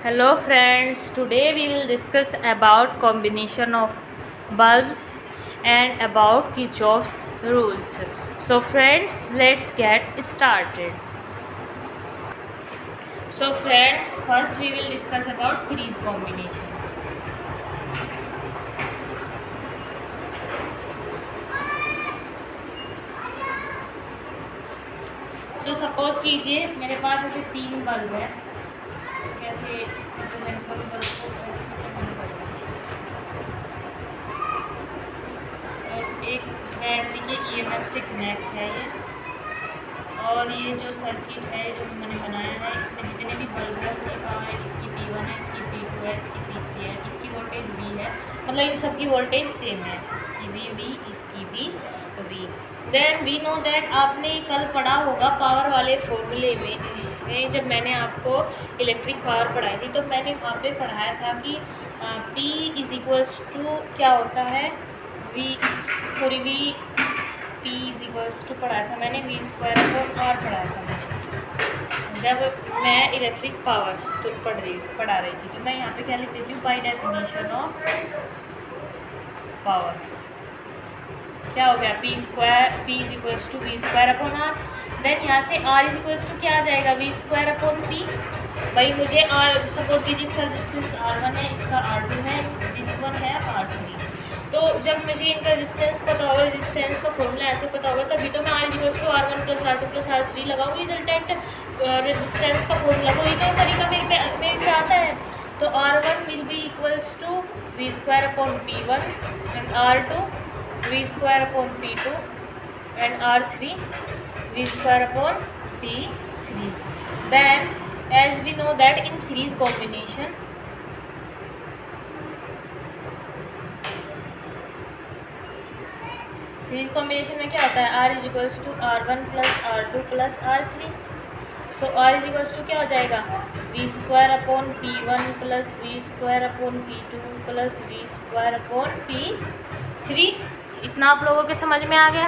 Hello friends, today we will discuss about combination of bulbs and about Kirchhoff's rules. So friends, let's get started. So friends, first we will discuss about series combination. तो suppose कीजिए मेरे पास ऐसे 3 bulb है, कैसे represent करूँ bulb को, और एक बैटरी के ईएमएफ से कनेक्ट है ये, और ये जो सर्किट है जो मैंने बनाया है इसमें जितने भी बल्ब है उसकी पावर है, इसकी P1 है, इसकी P2 है, इसकी P3 है, इसकी वोल्टेज V है, मतलब इन सब की वोल्टेज सेम है, इसकी भी V, इसकी भी V। Then we know that आपने कल पढ़ा होगा पावर वाले फॉर्मूले में जब मैंने आपको इलेक्ट्रिक पावर पढ़ाई थी तो मैंने वहाँ पे पढ़ाया था कि P इज इक्वल्स टू क्या होता है V P is equals to पढ़ाया था मैंने V स्क्वायर अपॉन R पढ़ाया था मैंने जब मैं इलेक्ट्रिक पावर तो पढ़ा रही थी। तो मैं यहाँ पे क्या लिख देती हूँ, बाय डेफिनेशन ऑफ पावर क्या हो गया, P is equals to V square upon R। Then यहाँ से R इज इक्वल्स टू क्या आ जाएगा, V स्क्वायर अपॉन P। भाई मुझे R सपोज कीजिए इसका रेजिस्टेंस R1 है, इसका R2 है, दिस वन है R3। तो जब मुझे इनका रेजिस्टेंस पता होगा, रेजिस्टेंस का फॉर्मूला ऐसे पता होगा, तभी तो मैं R is equals to R1 plus R2 plus R3 लगाऊंगी रिजल्टेंट रेजिस्टेंस का फॉर्मूला। वही तो तरीका मेरे से आता है। तो R1 will be equals to V square upon P1 and R2 V square upon P2 and R3 V square upon P3. Then as we know that in series combination में क्या होता है, R is equals to R1 plus R2 plus R3. So R is equals to क्या हो जाएगा, V square upon P1 plus V square upon P2 plus V square upon P3। इतना आप लोगों के समझ में आ गया।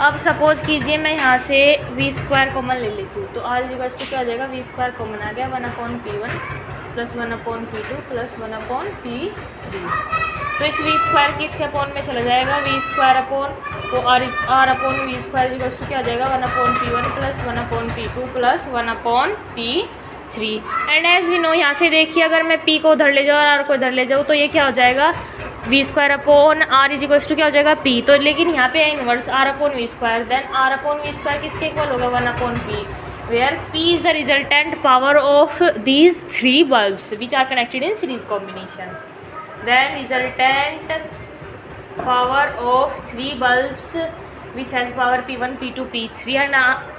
अब सपोज कीजिए मैं यहाँ से V स्क्वायर कॉमन ले लेती हूँ तो R इक्वल्स टू क्या हो जाएगा, V स्क्वायर कॉमन आ गया 1/P1 plus 1/P2 plus 1/P3। तो इस V स्क्वायर किसके अपॉन में चला जाएगा, V स्क्वायर अपॉन तो R upon V square equals to क्या हो जाएगा 1/P1 plus 1/P2 plus 1/P3। And as we know यहाँ से देखिए अगर मैं P को उधर ले जाऊँ और R को इधर ले जाऊँ तो ये क्या हो जाएगा, V square upon R is equals to क्या हो जाएगा P। तो लेकिन यहाँ पे है inverse R upon V square, then R upon V square किसके इक्वल होगा 1/P, where P is the resultant power of these 3 bulbs which are connected in series combination. Then resultant power of 3 bulbs which has power P1, P2, P3 and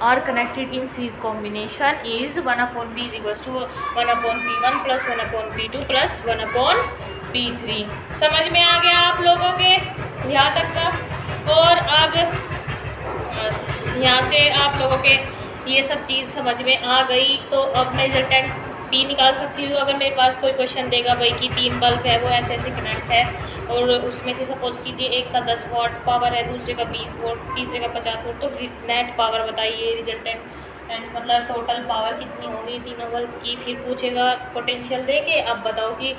are connected in series combination is 1/P is equals to 1/P1 plus 1/P2 plus 1/P3। समझ में आ गया आप लोगों के यहाँ तक का। और अब यहाँ से आप लोगों के ये सब चीज़ समझ में आ गई तो अब मैं रिजल्टेंट P निकाल सकती हूँ। अगर मेरे पास कोई क्वेश्चन देगा भाई कि 3 बल्ब है वो ऐसे ऐसे कनेक्ट है और उसमें से सपोज कीजिए एक का 10 वाट पावर है, दूसरे का 20 वोट, तीसरे का 50 वोट, तो नेट पावर बताइए रिजल्टेंट एंड मतलब टोटल पावर कितनी होगी तीनों बल्ब की। फिर पूछेगा पोटेंशियल दे के अब बताओ कि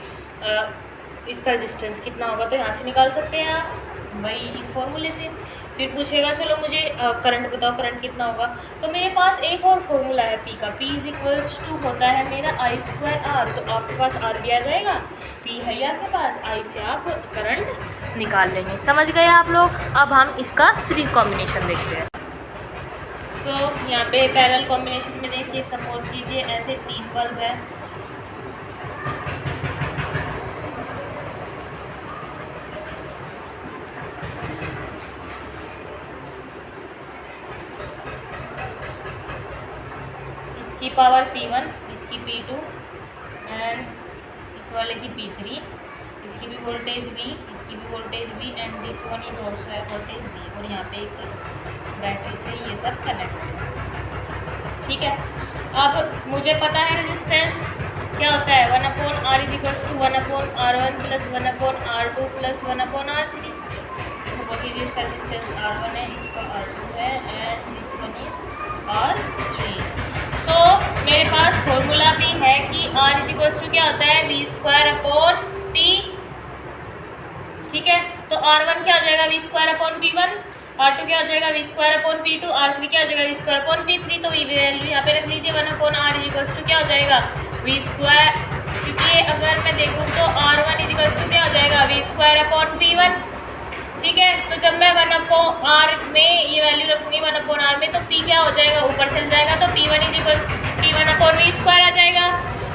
इसका रेजिस्टेंस कितना होगा, तो यहाँ से निकाल सकते हैं आप भाई इस फॉर्मूले से। फिर पूछेगा चलो मुझे करंट बताओ, करंट कितना होगा, तो मेरे पास एक और फॉर्मूला है P का, P इज इक्वल्स टू होता है मेरा I स्क्वायर R। तो आपके पास R भी आ जाएगा, P है आपके पास, I से आप करंट निकाल लेंगे। समझ गए आप लोग। अब हम इसका सीरीज कॉम्बिनेशन देखते हैं। सो यहाँ पे पैरेलल कॉम्बिनेशन में देखिए सपोज कीजिए ऐसे 3 बल्ब है, इसकी पावर P1, इसकी P2 एंड इस वाले की P3, इसकी भी वोल्टेज V, इसकी भी voltage V and this one is also है वोल्टेज V। और यहाँ पे एक बैटरी से ये सब कनेक्ट है, ठीक है। अब मुझे पता है रेजिस्टेंस क्या होता है, 1/R is equals to 1/R1 plus 1/R2 plus 1/R3। Suppose कीजिए इसका रेजिस्टेंस R1 है, इसका R2 है and this one is R3। So मेरे पास फॉर्मूला भी है कि R1 क्या हो जाएगा we square upon P1, R2 क्या हो जाएगा we square upon P2, R3 क्या हो जाएगा वी स्क्वायर अपॉन P3। तो वी वैल्यू यहाँ पे रख लीजिए 1 upon R is equals to क्या हो जाएगा वी स्क्वायर, क्योंकि अगर मैं देखूँ तो R1 इज इक्वल्स टू क्या हो जाएगा वी स्क्वायर अपॉन P1, ठीक है। तो जब मैं 1 अपॉन R में ये वैल्यू रखूँगी 1 अपॉन R में, तो P क्या हो जाएगा ऊपर चल जाएगा, तो P1 is equals P1 upon V square आ जाएगा।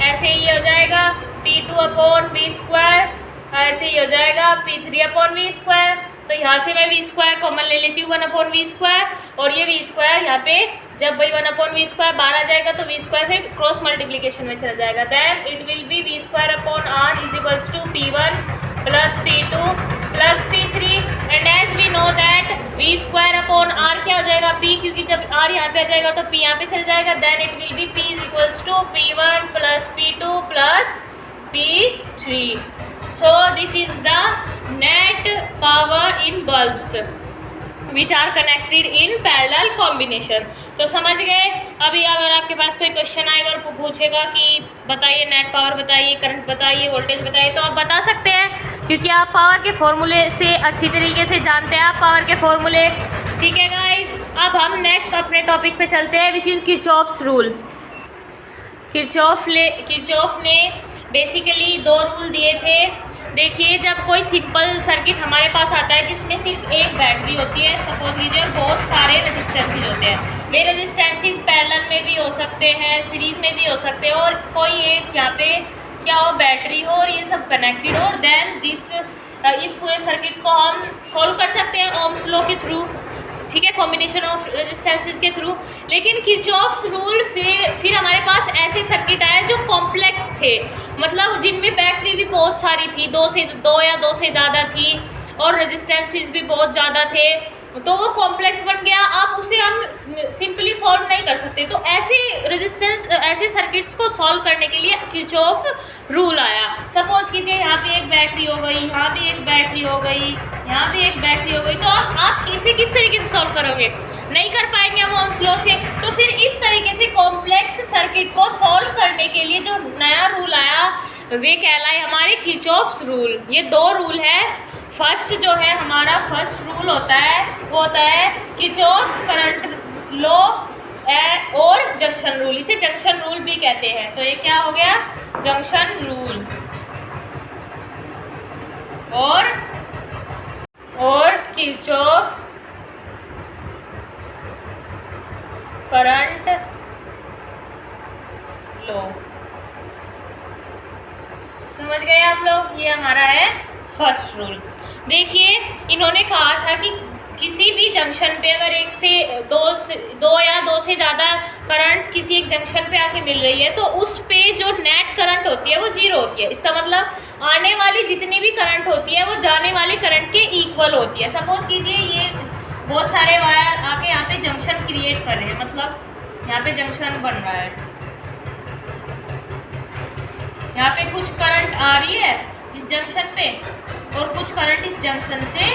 ऐसे ही हो जाएगा P2 अपॉन वी स्क्वायर, ऐसे ही हो जाएगा P3 अपॉन वी स्क्वायर। तो यहाँ से मैं वी स्क्वायर कॉमन ले लेती हूँ 1 अपॉन वी स्क्वायर, और ये वी स्क्वायर यहाँ पे जब वही 1 अपॉन वी स्क्वायर बाहर आ जाएगा तो वी स्क्वायर फिर क्रॉस मल्टीप्लीकेशन में चला जाएगा। Then it will be V square upon R is equals to P1 plus P2 plus P3, and as we know that V square upon R क्या हो जाएगा P, क्योंकि जब R यहाँ पे आ जाएगा तो P यहाँ पे चल जाएगा। Then it will be P is equals to P1 plus P2 plus P3। So this is the net power in bulbs which are connected in parallel combination। तो समझ गए। अभी अगर आपके पास कोई क्वेश्चन आएगा और पूछेगा कि बताइए नेट पावर बताइए, करंट बताइए, वोल्टेज बताइए, तो आप बता सकते हैं क्योंकि आप पावर के फॉर्मूले से अच्छी तरीके से जानते हैं, आप पावर के फॉर्मूले, ठीक है गाइस। अब हम नेक्स्ट अपने टॉपिक पे चलते हैं which is Kirchhoff's rule. Kirchhoff ने बेसिकली 2 रूल दिए थे। देखिए, जब कोई सिंपल सर्किट हमारे पास आता है जिसमें सिर्फ एक बैटरी होती है, सपोज कीजिए बहुत सारे रेजिस्टेंसेज होते हैं, ये रेजिस्टेंसेज पैरेलल में भी हो सकते हैं, सीरीज में भी हो सकते हैं, और कोई एक यहाँ पे क्या हो बैटरी हो और ये सब कनेक्टेड हो, देन इस पूरे सर्किट को हम सॉल्व कर सकते हैं ओम्स लॉ के थ्रू, ठीक है, कॉम्बिनेशन ऑफ रेजिस्टेंसेस के थ्रू। लेकिन किरचॉफ्स रूल फिर हमारे पास ऐसे सर्किट आए जो कॉम्प्लेक्स थे, मतलब जिनमें बैटरी भी बहुत सारी थी, 2 या 2 से ज़्यादा थी, और रेजिस्टेंसेस भी बहुत ज़्यादा थे, तो वो कॉम्प्लेक्स बन गया। आप उसे हम सिंपली सॉल्व नहीं कर सकते, तो ऐसे सर्किट्स को सॉल्व करने के लिए किरचॉफ रूल आया। सपोज कीजिए यहाँ पे एक बैटरी हो गई, यहाँ भी एक बैटरी हो गई, यहाँ भी एक बैटरी हो गई, तो आप इसे किस तरीके से सॉल्व करोगे, नहीं कर पाएंगे हम ओम्स लॉ से। तो फिर इस तरीके से कॉम्प्लेक्स सर्किट को सॉल्व करने के लिए जो नया रूल आया वे कहलाए हमारे किरचॉफ्स रूल। ये 2 रूल है। फर्स्ट जो है हमारा फर्स्ट रूल होता है वो होता है किरचॉफ्स करंट लॉ और जंक्शन रूल, इसे जंक्शन रूल भी कहते हैं। तो ये क्या हो गया, जंक्शन रूल और किरचॉफ करंट लॉ। समझ गए आप लोग, ये हमारा है फर्स्ट रूल। देखिए, इन्होंने कहा था कि किसी भी जंक्शन पे अगर 1 से 2 या 2 से ज़्यादा करंट किसी एक जंक्शन पे आके मिल रही है तो उस पे जो नेट करंट होती है वो 0 होती है। इसका मतलब आने वाली जितनी भी करंट होती है वो जाने वाले करंट के इक्वल होती है। सपोज कीजिए ये बहुत सारे वायर आके यहाँ पे जंक्शन क्रिएट कर रहे हैं, मतलब यहाँ पे जंक्शन बन रहा है, यहाँ पे कुछ करंट आ रही है इस जंक्शन पे और कुछ करंट इस जंक्शन से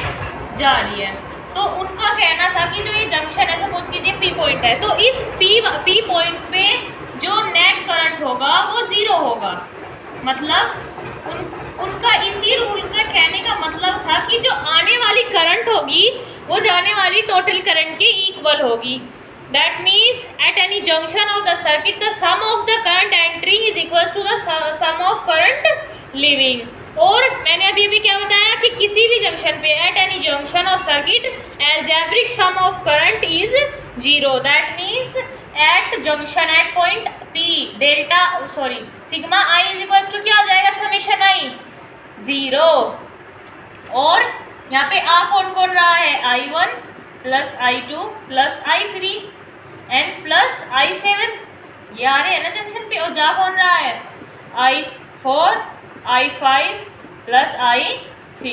जा रही है। तो उनका कहना था कि जो ये जंक्शन है, सपोज कीजिए P पॉइंट है, तो इस P पॉइंट पे जो नेट करंट होगा वो 0 होगा। मतलब उनका इसी रूल का कहने का मतलब था कि जो आने वाली करंट होगी वो जाने वाली टोटल करंट के इक्वल होगी। That means at any junction of the circuit the sum of the current entering is equals to the sum of current leaving। और मैंने अभी क्या बताया कि किसी भी जंक्शन पे at any junction of circuit algebraic sum of current is 0। That means at junction at point P sigma I is equals to क्या हो जाएगा, समेशन I 0। और यहाँ पे आ कौन रहा है, I1 plus I2 plus I3 and plus I7, ये आ रहे हैं ना जंक्शन पे, और जा कौन रहा है, I4 I5 प्लस I6।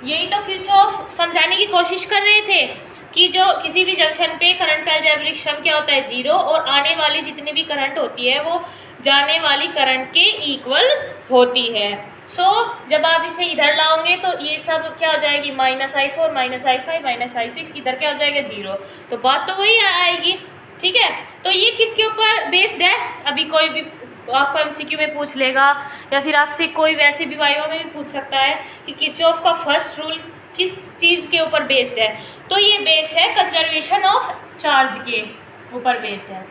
यही तो किरचॉफ समझाने की कोशिश कर रहे थे कि जो किसी भी जंक्शन पे करंट का अलजेब्रिक सम क्या होता है, 0, और आने वाली जितनी भी करंट होती है वो जाने वाली करंट के इक्वल होती है। जब आप इसे इधर लाओगे तो ये सब क्या हो जाएगी, -I4 -I5 -I6, इधर क्या हो जाएगा 0। तो बात तो वही आएगी, ठीक है। तो ये किसके ऊपर बेस्ड है, अभी कोई भी आपको MCQ में पूछ लेगा या फिर आपसे कोई वैसे भी वाइवा में भी पूछ सकता है कि किरचॉफ का फर्स्ट रूल किस चीज़ के ऊपर बेस्ड है? तो ये बेस्ड है कंजर्वेशन ऑफ चार्ज के ऊपर बेस्ड है।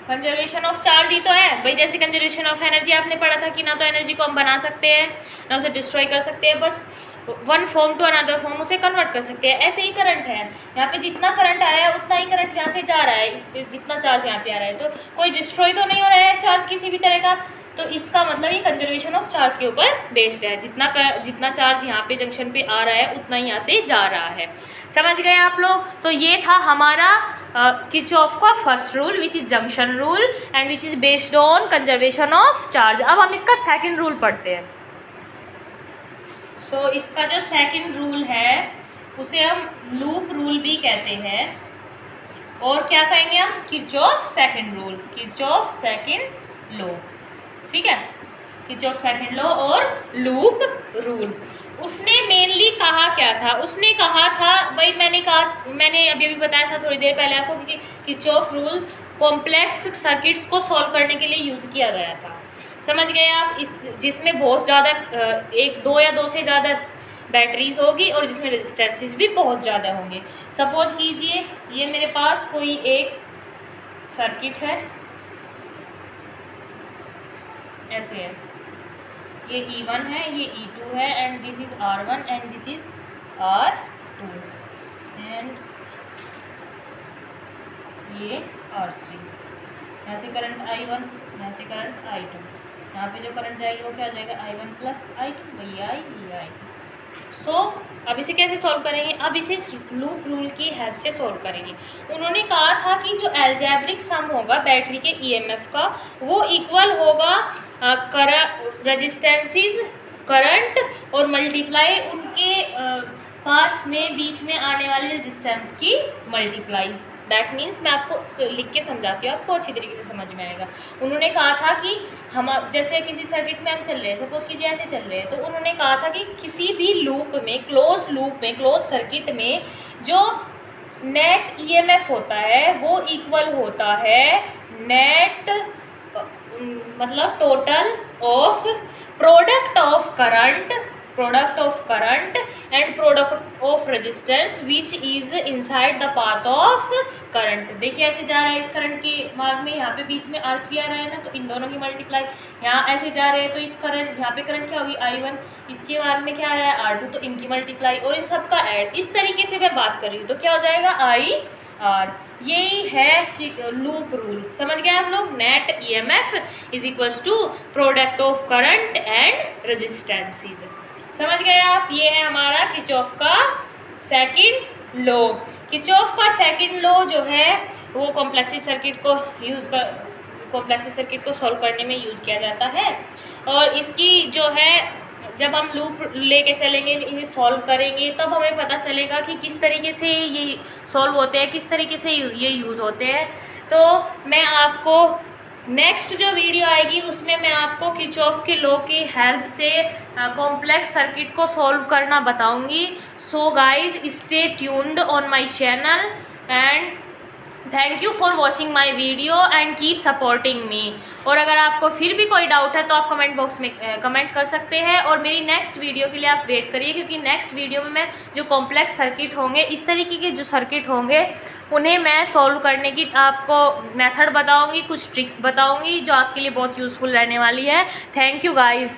कंजर्वेशन ऑफ चार्ज ही तो है भाई। जैसे कंजर्वेशन ऑफ एनर्जी आपने पढ़ा था कि ना तो एनर्जी को हम बना सकते हैं ना उसे डिस्ट्रॉय कर सकते हैं, बस one form to another form उसे कन्वर्ट कर सकते हैं। ऐसे ही करंट है, यहाँ पे जितना करंट आ रहा है उतना ही करंट यहाँ से जा रहा है, जितना चार्ज यहाँ पे आ रहा है, तो कोई डिस्ट्रॉय तो नहीं हो रहा है चार्ज किसी भी तरह का। तो इसका मतलब ये कंजर्वेशन ऑफ चार्ज के ऊपर बेस्ड है। जितना चार्ज यहाँ पे जंक्शन पे आ रहा है उतना ही यहाँ से जा रहा है। समझ गए आप लोग? तो ये था हमारा किरचॉफ का first rule which is junction rule and which is based on conservation of charge. अब हम इसका सेकंड रूल पढ़ते हैं। सो इसका जो सेकंड रूल है उसे हम लूप रूल भी कहते हैं, और क्या कहेंगे हम? Kirchhoff second rule, Kirchhoff second law. ठीक है, किरचॉफ सेकंड लॉ और लूप रूल। उसने मेनली कहा क्या था? उसने कहा था भाई, मैंने अभी बताया था थोड़ी देर पहले आपको कि किरचॉफ रूल कॉम्प्लेक्स सर्किट्स को सॉल्व करने के लिए यूज किया गया था। समझ गए आप? जिसमें बहुत ज़्यादा एक दो या दो से ज़्यादा बैटरीज होगी और जिसमें रेजिस्टेंसेस भी बहुत ज़्यादा होंगे। सपोज कीजिए ये मेरे पास कोई एक सर्किट है, ऐसे है, ये E1 है, ये E2 है, and this is R1 and this is R2 and ये R3। यहाँ से करंट I1, यहाँ से करंट I2, यहाँ पे जो करंट जाएगी वो क्या हो जाएगा? I1 प्लस I2, ये I2। सो अब इसे कैसे सॉल्व करेंगे? अब इसे लूप रूल की हेल्प से सॉल्व करेंगे। उन्होंने कहा था कि जो एल्जेब्रिक सम होगा बैटरी के ईएमएफ का वो इक्वल होगा रेजिस्टेंसेस, करंट और मल्टीप्लाई उनके पाथ में बीच में आने वाले रेजिस्टेंस की मल्टीप्लाई। दैट मीन्स मैं आपको लिख के समझाती हूँ, आपको अच्छी तरीके से समझ में आएगा। उन्होंने कहा था कि हम जैसे किसी सर्किट में हम चल रहे हैं, सपोज कीजिए ऐसे चल रहे हैं, तो उन्होंने कहा था कि किसी भी लूप में, क्लोज सर्किट में जो नेट ईएमएफ होता है वो इक्वल होता है नेट मतलब total of product of current and product of resistance which is inside the path of current. देखिए ऐसे जा रहा है इस करंट के मार्ग में, यहाँ पे बीच में R3 आ रहा है ना, तो इन दोनों की मल्टीप्लाई। यहाँ ऐसे जा रहे हैं तो इस करंट, यहाँ पे करंट क्या होगी? I1, इसके मार्ग में क्या आ रहा है? R2, तो इनकी मल्टीप्लाई और इन सब का ऐड। इस तरीके से मैं बात कर रही हूँ, तो क्या हो जाएगा? IR। यही है कि लूप रूल। समझ गए आप लोग? Net EMF is equals to product of current and resistances. समझ गए आप? ये है हमारा किरचॉफ का सेकंड लॉ। किरचॉफ का सेकंड लॉ जो है वो कॉम्प्लेक्स सर्किट को सॉल्व करने में यूज किया जाता है, और इसकी जो है जब हम लूप लेके चलेंगे, इन्हें सॉल्व करेंगे, तब हमें पता चलेगा कि किस तरीके से ये सॉल्व होते हैं, किस तरीके से ये यूज़ होते हैं। तो मैं आपको नेक्स्ट जो वीडियो आएगी उसमें मैं आपको किरचॉफ के लॉ की हेल्प से कॉम्प्लेक्स सर्किट को सॉल्व करना बताऊंगी। So guys stay tuned on my channel and thank you for watching my video and keep supporting me. और अगर आपको फिर भी कोई डाउट है तो आप कमेंट बॉक्स में कमेंट कर सकते हैं, और मेरी नेक्स्ट वीडियो के लिए आप वेट करिए, क्योंकि नेक्स्ट वीडियो में मैं जो कॉम्प्लेक्स सर्किट होंगे, इस तरीके के जो सर्किट होंगे उन्हें मैं सॉल्व करने की आपको मेथड बताऊंगी, कुछ ट्रिक्स बताऊंगी जो आपके लिए बहुत यूज़फुल रहने वाली है। Thank you guys.